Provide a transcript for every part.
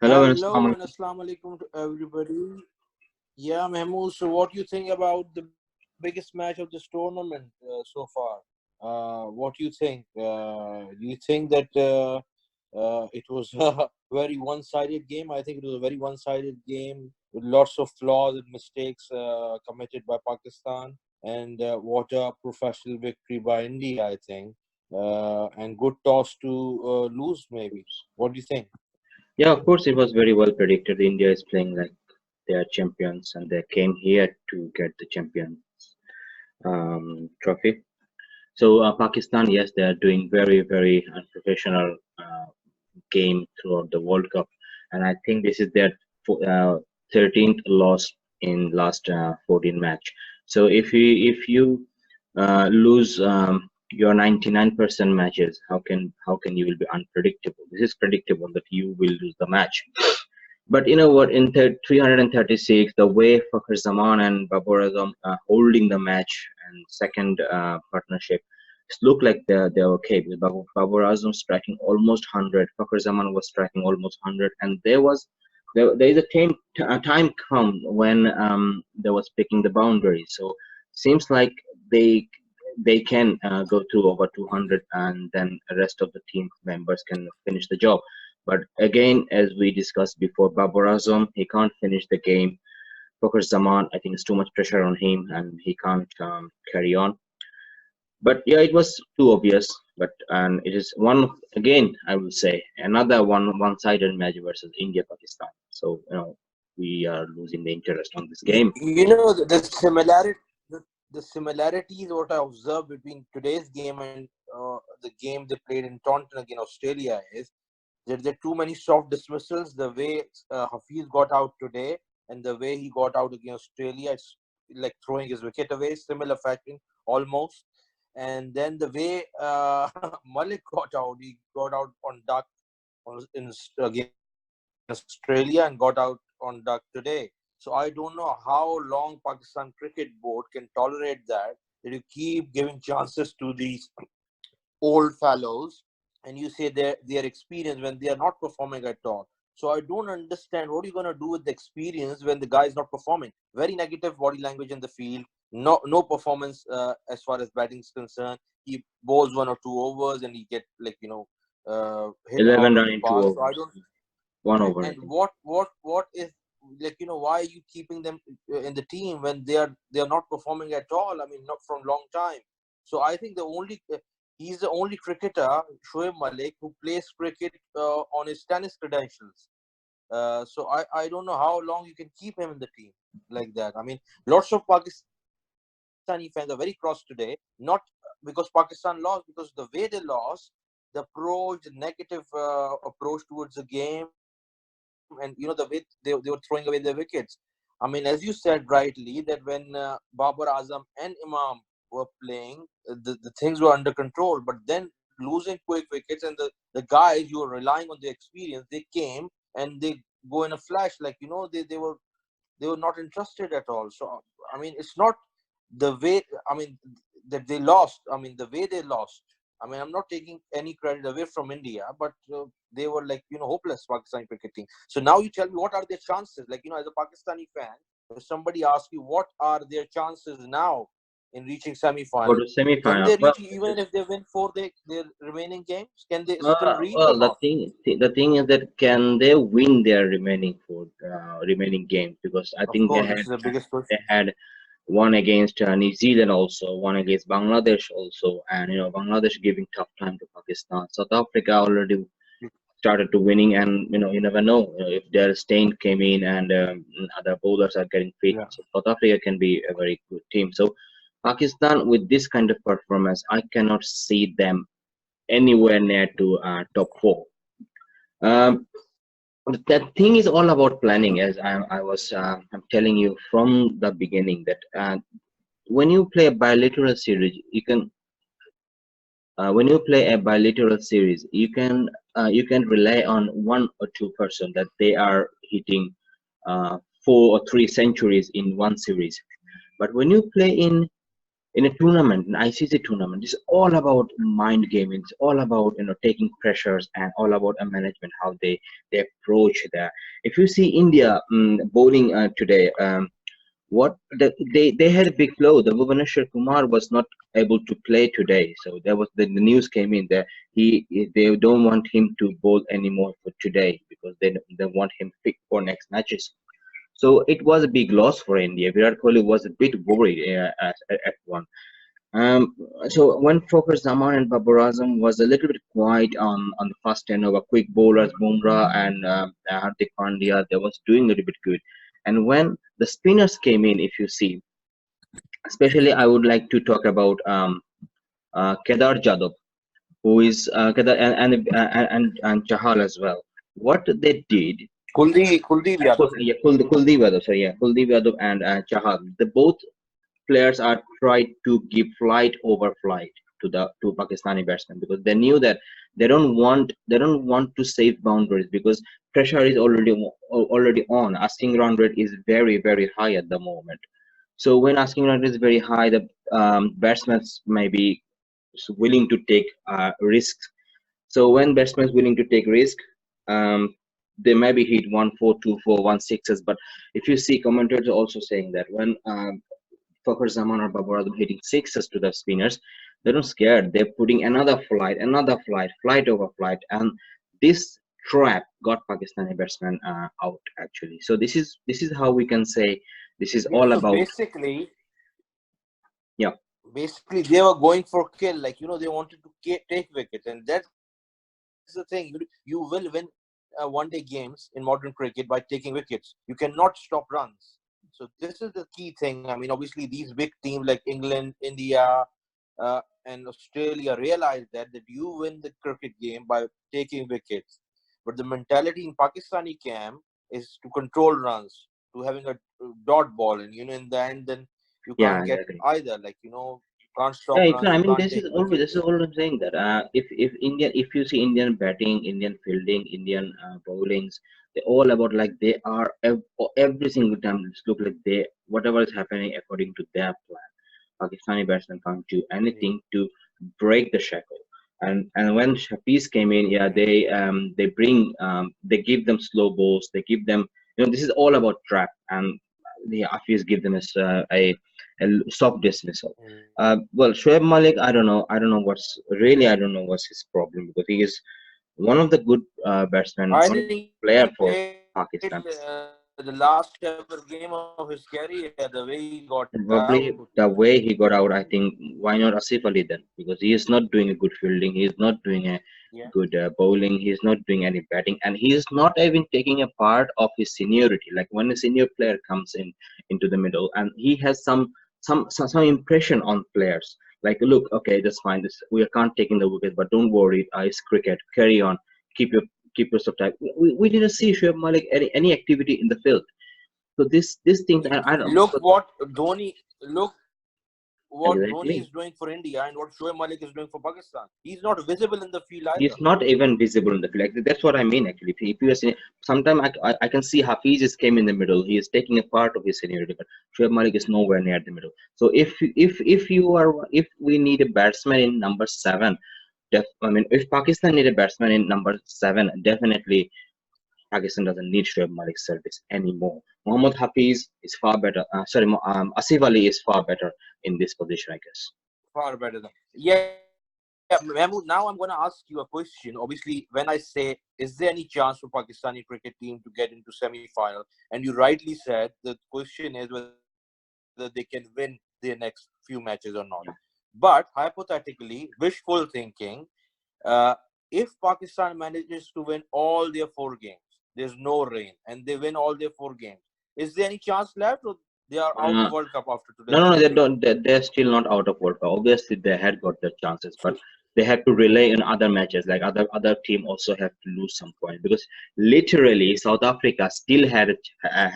Hello and Hello assalamu and assalamu alaikum to everybody. Yeah, Mahmood. So, what do you think about the biggest match of this tournament so far? What do you think? Do you think that it was a very one-sided game? I think it was a very one-sided game with lots of flaws and mistakes committed by Pakistan, and what a professional victory by India, I think, and good toss to lose maybe. What do you think? Yeah, of course, it was very well predicted. India is playing like they are champions and they came here to get the champions trophy. So, Pakistan, yes, they are doing very unprofessional game throughout the World Cup. And I think this is their 13th loss in last 14 match. So, if you lose your 99% matches, how can you will be unpredictable? This is predictable that you will lose the match. But you know what? In 336, the way Fakhar Zaman and Babur Azam holding the match and second partnership, it looked like they're okay. Because Babur Azam striking almost 100, Fakhar Zaman was striking almost 100, and there is a time come when they was picking the boundary. So seems like they they can go through over 200, and then the rest of the team members can finish the job. But again, as we discussed before, Babar Azam, he can't finish the game. Fakhar Zaman, I think it's too much pressure on him and he can't carry on. But yeah, it was too obvious. But and it is again, I will say, another one-sided match versus India Pakistan. So we are losing the interest on this game. The similarity, the similarities what I observed between today's game and the game they played in Taunton against Australia is that there are too many soft dismissals. The way Hafiz got out today and the way he got out against Australia, it's like throwing his wicket away, similar fashion almost. And then the way Malik got out, he got out on duck against Australia and got out on duck today. So I don't know how long Pakistan Cricket Board can tolerate that you keep giving chances to these old fellows and you say they're experienced when they are not performing at all. So I don't understand what are you going to do with the experience when the guy is not performing. Very negative body language in the field. No performance as far as batting is concerned. He bowls 1 or 2 overs and he get hit out 11 of the running, two park. So I overs, don't. 1 over, I And think. what is why are you keeping them in the team when they are not performing at all? I mean, not from long time. So I think he's the only cricketer, Shoaib Malik, who plays cricket on his tennis credentials. So I don't know how long you can keep him in the team like that. I mean, lots of Pakistani fans are very cross today, not because Pakistan lost, because the way they lost, the approach, the negative approach towards the game, and the way they were throwing away their wickets. I mean, as you said rightly, that when Babar Azam and Imam were playing, the things were under control. But then losing quick wickets and the guys you were relying on their experience, they came and they go in a flash. They were not interested at all. So I mean, it's not the way. I mean that they lost. I mean the way they lost. I mean, I'm not taking any credit away from India, but they were hopeless Pakistani cricket team. So now you tell me what are their chances? As a Pakistani fan, if somebody asks you what are their chances now in reaching Go semi-final, to can semi-final. they Well, reach even if they win their remaining games? Can they still Uh, reach or well, the not? thing is that can they win their remaining games? Because I Of think course, this is the biggest they question. had one against New Zealand also, one against Bangladesh also, and Bangladesh giving tough time to Pakistan. South Africa already started to winning, and you never know if their Stain came in and other bowlers are getting fit. Yeah. So South Africa can be a very good team. So Pakistan with this kind of performance, I cannot see them anywhere near to top four. Um, the thing is all about planning, as I was I'm telling you from the beginning that when you play a bilateral series, you can when you play a bilateral series, you can rely on 1 or 2% that they are hitting 4 or 3 centuries in one series. But when you play in in a tournament, an ICC tournament, it's all about mind gaming. It's all about taking pressures and all about a management how they approach that. If you see India bowling today, they had a big blow. The Bhuvaneshwar Kumar was not able to play today, so there was the news came in that they don't want him to bowl anymore for today because they want him fit for next matches. So it was a big loss for India. Virat Kohli was a bit worried at one. Um, so when Fakhar Zaman and Babar Azam was a little bit quiet on the first 10 over, quick bowlers Bumrah and Hardik Pandya, they was doing a little bit good. And when the spinners came in, if you see, especially I would like to talk about Kedar Jadhav, who is Kedar and Chahal as well. What they did, Kuldeep Yadav. yeah, Kuldeep Yadav, sorry, yeah, Kuldeep Yadav and Chahal, the both players are tried to give flight over flight to Pakistani batsmen because they knew that they don't want to save boundaries because pressure is already on. Asking run rate is very high at the moment. So when asking run rate is very high, the batsmen may be willing to take risks. So when batsmen willing to take risk, they maybe hit 1-4, 2-4, 1-6s. But if you see commentators also saying that when Fakhar Zaman or Babar Azam hitting sixes to the spinners, they don't scared. They're putting another flight over flight, and this trap got Pakistani batsmen out actually. So this is how we can say this is Yeah, all so about. Yeah, basically they were going for kill, like they wanted to take wickets, and that's the thing. You will win one-day games in modern cricket by taking wickets. You cannot stop runs. So this is the key thing. I mean, obviously these big teams like England, India, and Australia realize that you win the cricket game by taking wickets. But the mentality in Pakistani camp is to control runs, to having a dot ball, and in the end, then you yeah, can't get exactly. either. Like can't Yeah, stop you can. runs, I you mean, can't take this is wickets. all I'm saying that if you see Indian batting, Indian fielding, Indian bowlings, they're all about like they are every single time. It's look like they whatever is happening according to their plan. Pakistani batsmen can't do anything to break the shackle. And when Shafiz came in, yeah, they give them slow balls. They give them this is all about trap, and the Hafiz give them a soft dismissal. Well, Shoaib Malik, I don't know what's his problem because he is one of the good batsmen, I one of the think good player he for played Pakistan. the last ever game of his career. The way he got out. Probably the way he got out, I think, why not Asif Ali then? Because he is not doing a good fielding, he is not doing a Yeah. good bowling, he is not doing any batting, and he is not even taking a part of his seniority. Like when a senior player comes in into the middle, and he has some impression on players. Like, look, okay, that's fine. We can't take in the wicket, but don't worry. It's cricket. Carry on. Keep your keep yourself tight. We didn't see Shoaib Malik any activity in the field. So this things I don't. Look So what Dhoni look what Dhoni exactly. is doing for India and what Shoaib Malik is doing for Pakistan. He's not visible in the field either. He's not even visible in the field. Like, that's what I mean. Actually, if you see, sometimes I can see Hafiz just came in the middle. He is taking a part of his seniority, but Shoaib Malik is nowhere near the middle. So if we need a batsman in number seven, I mean, if Pakistan need a batsman in number seven, definitely Pakistan doesn't need Shoaib Malik's service anymore. Mohammad Hafiz is far better. Asif Ali is far better in this position, I guess. Far better than Mahmood. Now I'm going to ask you a question. Obviously, when I say, is there any chance for Pakistani cricket team to get into semi-final? And you rightly said the question is whether they can win their next few matches or not. But hypothetically, wishful thinking, uh, if Pakistan manages to win all their 4 games, there's no rain, and they win all their 4 games, is there any chance left, or they are out of Uh, World Cup after No, today's no, no, they victory? don't. They're still not out of World Cup. Obviously, they had got their chances, but they had to rely on other matches. Like other team also have to lose some points because literally South Africa still had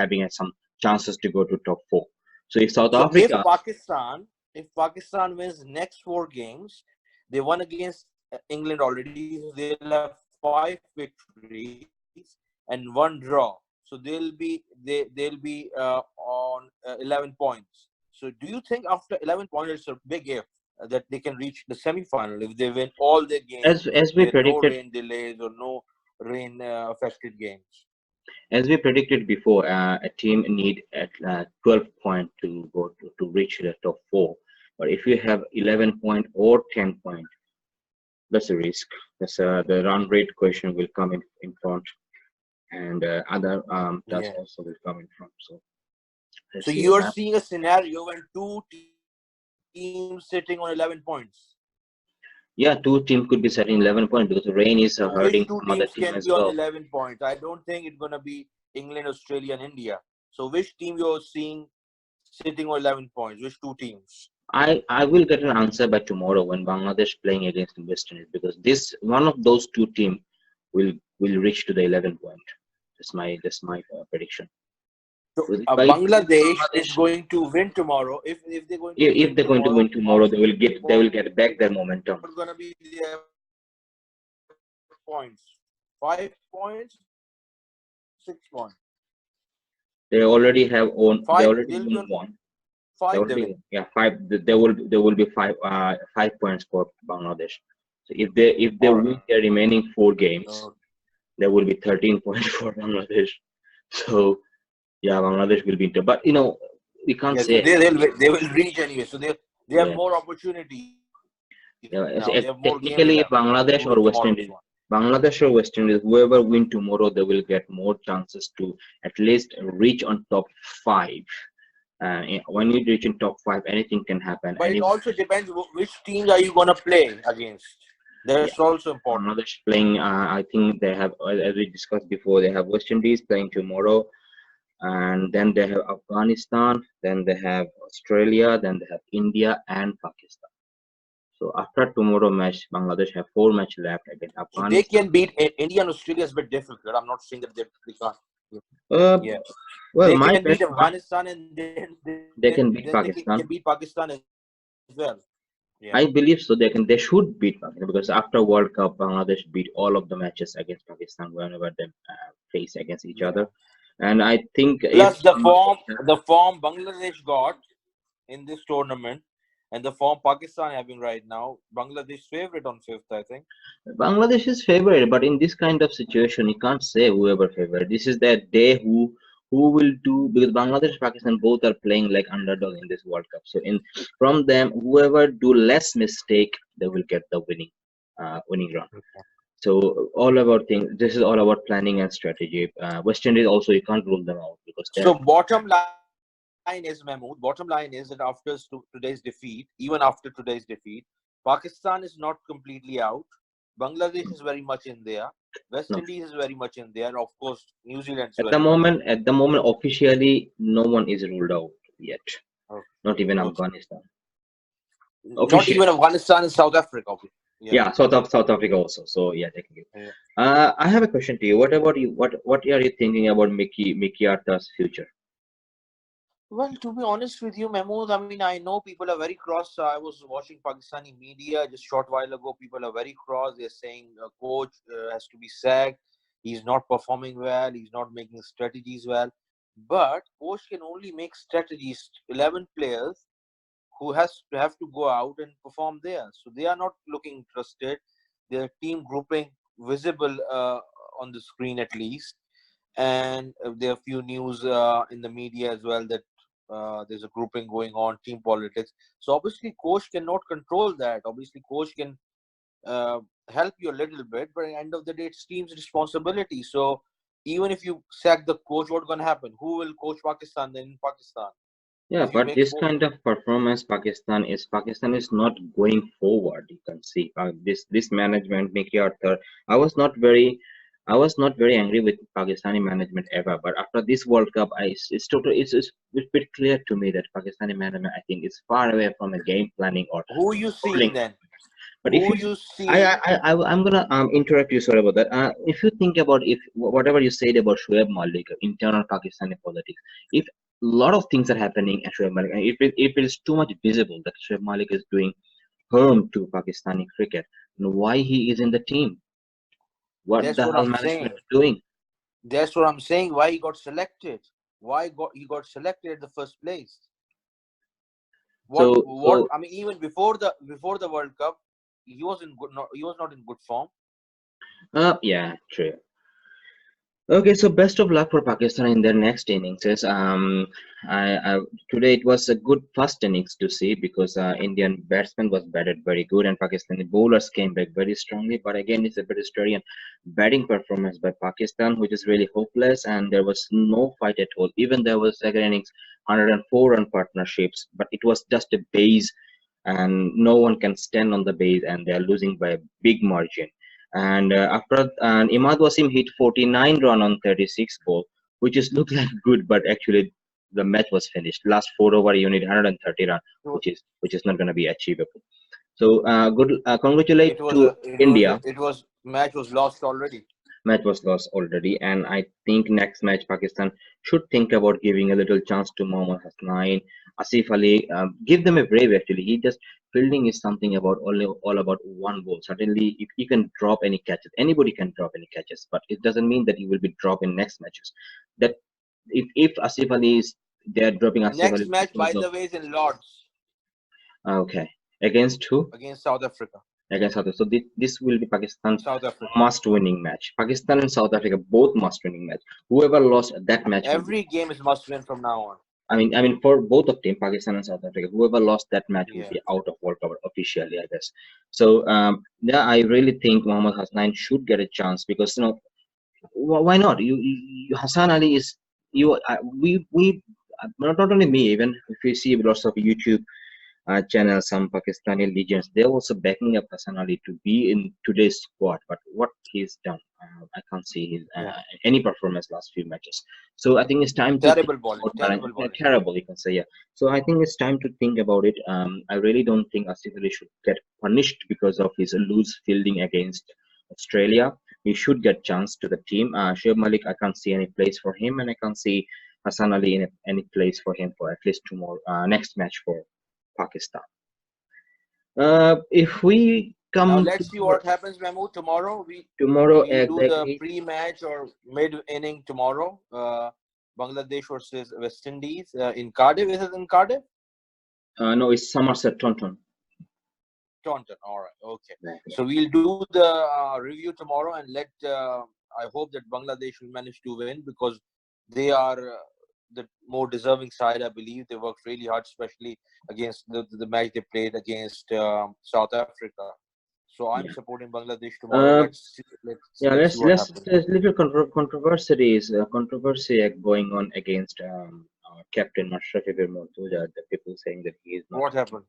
having some chances to go to top four. So if South So if Africa, Pakistan wins next 4 games, they won against England already. So they'll have 5 victories and 1 draw. So they'll be on 11 points. So do you think after 11 points, it's a big if that they can reach the semi-final if they win all their games, As we there are no predicted, rain delays or no rain affected games? before, a team need at 12 point to to reach the top four. But if you have 11 point or 10 point, that's a risk. That's the run rate question will come in front, and other tasks Yeah. also will come in front. So let's So see what you are happens. seeing a scenario when two teams sitting on 11 points. Yeah, two team could be setting 11 point because the rain is So which hurting two some other teams team can as be on well. 11 points? I don't think it's going to be England, Australia, and India. So which team you're seeing sitting on 11 points? Which two teams? I will get an answer by tomorrow when Bangladesh playing against the West Indies, because this one of those two team will reach to the 11 point. That's my prediction. So But if Bangladesh is Bangladesh, going to win tomorrow. If they're going to if win they're going to tomorrow, win how tomorrow, they will get back their momentum. going to be their points? 5 points, 6 points. They already have own. They Five. already They'll be won on one. They five. They already win. won. Yeah, five. There will be 5 points for Bangladesh. So if they All right. win their remaining 4 games, So, there will be 13 points for Bangladesh. So yeah, Bangladesh will be into. But we can't yeah. So say. they will reach anyway. So they have Yeah, more opportunities yeah. now. They have more games Technically, left to Bangladesh win or West tomorrow's Indies, one. whoever win tomorrow, they will get more chances to at least reach on top five. When you reach in top five, anything can happen. But it also depends which teams are you going to play against. Yeah, That's also important. Bangladesh playing. I think they have, as we discussed before, they have West Indies playing tomorrow, and then they have Afghanistan, then they have Australia, then they have India and Pakistan. So after tomorrow match, Bangladesh have 4 match left against So they Afghanistan. can beat India and Australia is a bit difficult. I'm not saying that they can't. Uh, Yeah. well, They my can beat best, Afghanistan and they then can they beat can Pakistan. beat Pakistan as well. Yeah. I believe so. They should beat Pakistan because after World Cup, Bangladesh beat all of the matches against Pakistan whenever they face against each Yeah. other. And I think if Plus the Bangladesh, form Bangladesh got in this tournament and the form Pakistan having right now, Bangladesh favorite on fifth, I think. Bangladesh is favored, but in this kind of situation, you can't say whoever favored. This is their day. Who will do, because Bangladesh Pakistan both are playing like underdog in this World Cup. So in from them, whoever do less mistake, they will get the winning run. So all about things. This is all about planning and strategy. West Indies also, you can't rule them out because they So are. bottom line is Mahmood. Bottom line is that after today's defeat, even after today's defeat, Pakistan is not completely out. Bangladesh is very much in there. West No, Indies is very much in there. Of course, New Zealand is at the very much. moment, officially, no one is ruled out yet. Okay. Not even Okay. Afghanistan. Not Officially. even Afghanistan and South Africa. Yeah. Yeah, South Africa also. So yeah, technically. Yeah. I have a question to you. What about you? What are you thinking about Mickey Arthur's future? Well, to be honest with you, Mahmood, I mean, I know people are very cross. I was watching Pakistani media just short while ago. People are very cross. They're saying coach has to be sacked. He's not performing well. He's not making strategies well. But coach can only make strategies. 11 players who has to have to go out and perform there. So they are not looking interested. Their team grouping visible on the screen at least, and there are few news in the media as well that there's a grouping going on, team politics. So obviously, coach cannot control that. Obviously, coach can uh, help you a little bit, but at the end of the day, it's team's responsibility. So even if you sack the coach, what's going to happen? Who will coach Pakistan then in Pakistan? Yeah, If you but make this kind of performance, Pakistan is not going forward. You can see this management, Mickey Arthur. I was not very, I was not very angry with Pakistani management ever. But after this World Cup, it's total. It's bit clear to me that Pakistani management, I think, is far away from a game planning or who you controlling. seeing then? But if Who you, you seeing? I'm gonna interrupt you. Sorry about that. If you think about if whatever you said about Shoaib Malik, internal Pakistani politics, if a lot of things are happening at Shoaib Malik, and if it is too much visible that Shoaib Malik is doing harm to Pakistani cricket, then why he is in the team? What That's the what hell I'm management saying. is doing? That's what I'm saying. Why he got selected? Why he got selected at the first place? So I mean, even before the World Cup, he was in good. He was not in good form. yeah, true. Okay, so best of luck for Pakistan in their next innings. Yes, today it was a good first innings to see because Indian batsman was batted very good and Pakistani bowlers came back very strongly. But again, it's a pedestrian batting performance by Pakistan, which is really hopeless, and there was no fight at all. Even there was second innings, 104 run partnerships, but it was just a base, and no one can stand on the base, and they are losing by a big margin. And after Imad Wasim hit 49 run on 36 ball, which is look like good, but actually the match was finished. Last 4 over, you need 130 run, which is not going to be achievable. So good. Congratulate to India. Match was lost already. Match was lost already, and I think next match Pakistan should think about giving a little chance to Mohammad Hasnain, Asif Ali. Give them a brave. Actually, he just fielding is something about all about one ball. Certainly, if he can drop any catches, anybody can drop any catches, but it doesn't mean that he will be dropping next matches. That if Asif Ali is they're dropping Asif Next Ali match, by because of the way, is in Lords okay against who? against South Africa. Against South Africa. So this will be Pakistan's South Africa. must-winning match. Pakistan and South Africa both must-winning match. Whoever lost that match will Every game is must-win from now on. I mean, for both of them, Pakistan and South Africa, whoever lost that match will Yeah. be out of World Cup officially, I guess. So yeah, I really think Mohammad Hasnain should get a chance because why not? Hassan Ali is we not only me, even if you see lots of YouTube channels, some Pakistani legends, they're also backing up Hassan Ali to be in today's squad. But what he's done, I can't see his any performance last few matches. So I think it's time to Terrible bowling. terrible, you can say, yeah. So I think it's time to think about it. I really don't think Asif Ali should get punished because of his loose fielding against Australia. He should get chance to the team. Shoaib Malik, I can't see any place for him, and I can't see Hassan Ali in any place for him for at least tomorrow next match for Pakistan. If we come now, let's see what happens, Mahmood. Tomorrow we tomorrow do the exactly. pre-match or mid-inning tomorrow. Bangladesh versus West Indies in Cardiff. Is it in Cardiff? No, it's Somerset, Taunton. Taunton. All right. Okay. Yeah. So we'll do the review tomorrow, and I hope that Bangladesh will manage to win because they are the more deserving side. I believe they worked really hard, especially against the match they played against South Africa. So I'm supporting Bangladesh tomorrow. Let's there's little controversy going on against Captain Mashrafi bin Mortuja. The people saying that he is not. What happened?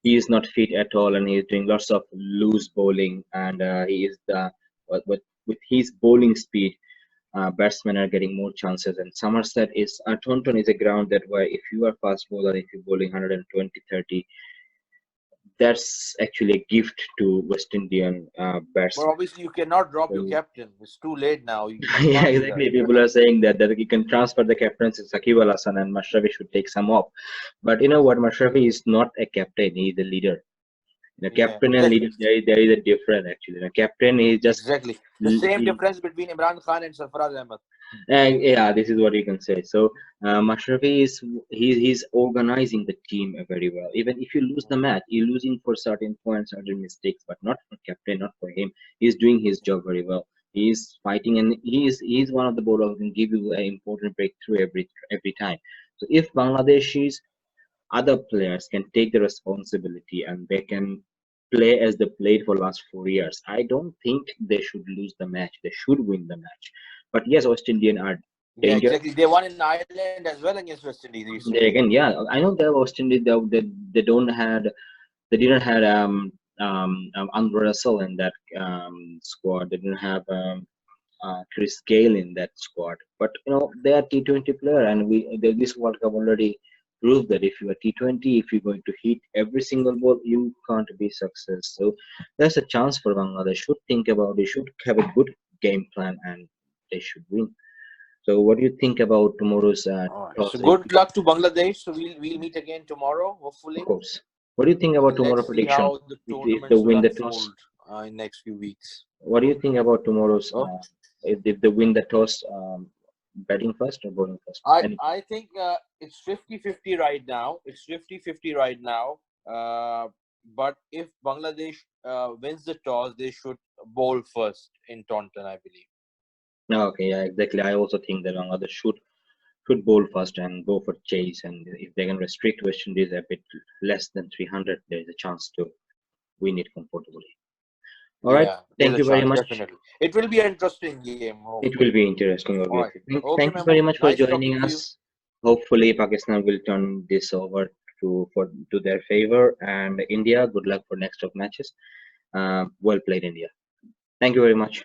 He is not fit at all, and he is doing lots of loose bowling. And he is with his bowling speed, batsmen are getting more chances. And Somerset is Taunton is a ground that where if you are fast bowler, if you're bowling 120, 30. That's actually a gift to West Indian batsmen. But obviously, you cannot drop your captain. It's too late now. Yeah, exactly. People are saying that you can transfer the captaincy to Saqib Al Hasan and Mashrafi should take some off. But you know what? Mashrafi is not a captain. He is a leader. Captain and leader, there is a difference actually. Captain is just exactly the same difference between Imran Khan and Sarfaraz Ahmed. Yeah, this is what you can say. So Mashrafi he's organizing the team very well. Even if you lose the match, you're losing for certain points, certain mistakes, but not for captain, not for him. He's doing his job very well. He's fighting, and he's one of the bowlers who can give you an important breakthrough every time. So if Bangladeshis other players can take the responsibility and they can play as they played for last 4 years, I don't think they should lose the match. They should win the match. But yes, West Indian are dangerous. Yeah, exactly. They won in Ireland as well against West Indies recently. Again, yeah, I know that West Indies they didn't have Andrew Russell in that squad. They didn't have Chris Gale in that squad. But they are T20 player, and this World Cup already proved that if you are T20, if you're going to hit every single ball, you can't be success. So there's a chance for Bangladesh. They should think about it. Should have a good game plan, and they should win. So what do you think about tomorrow's toss? So good luck to Bangladesh. So we'll meet again tomorrow, hopefully. Of course. What do you think about tomorrow's prediction? How the tournament will win the toss in next few weeks. What do you think about tomorrow's? If they win the toss, batting first or bowling first? I think it's 50-50 right now. It's 50-50 right now. But if Bangladesh wins the toss, they should bowl first in Taunton, I believe. Okay, yeah, exactly. I also think that Bangladesh should bowl first and go for chase. And if they can restrict West Indies a bit less than 300, there is a chance to win it comfortably. All right. Yeah, Thank there's a you very chance, much. definitely. It will be an interesting game. It Hopefully. will be interesting, All right. obviously. Okay, Thank you very Mehmood. much for Nice talking joining to you. us. Hopefully, Pakistan will turn this over to their favor, and India. Good luck for next of matches. Well played, India. Thank you very much.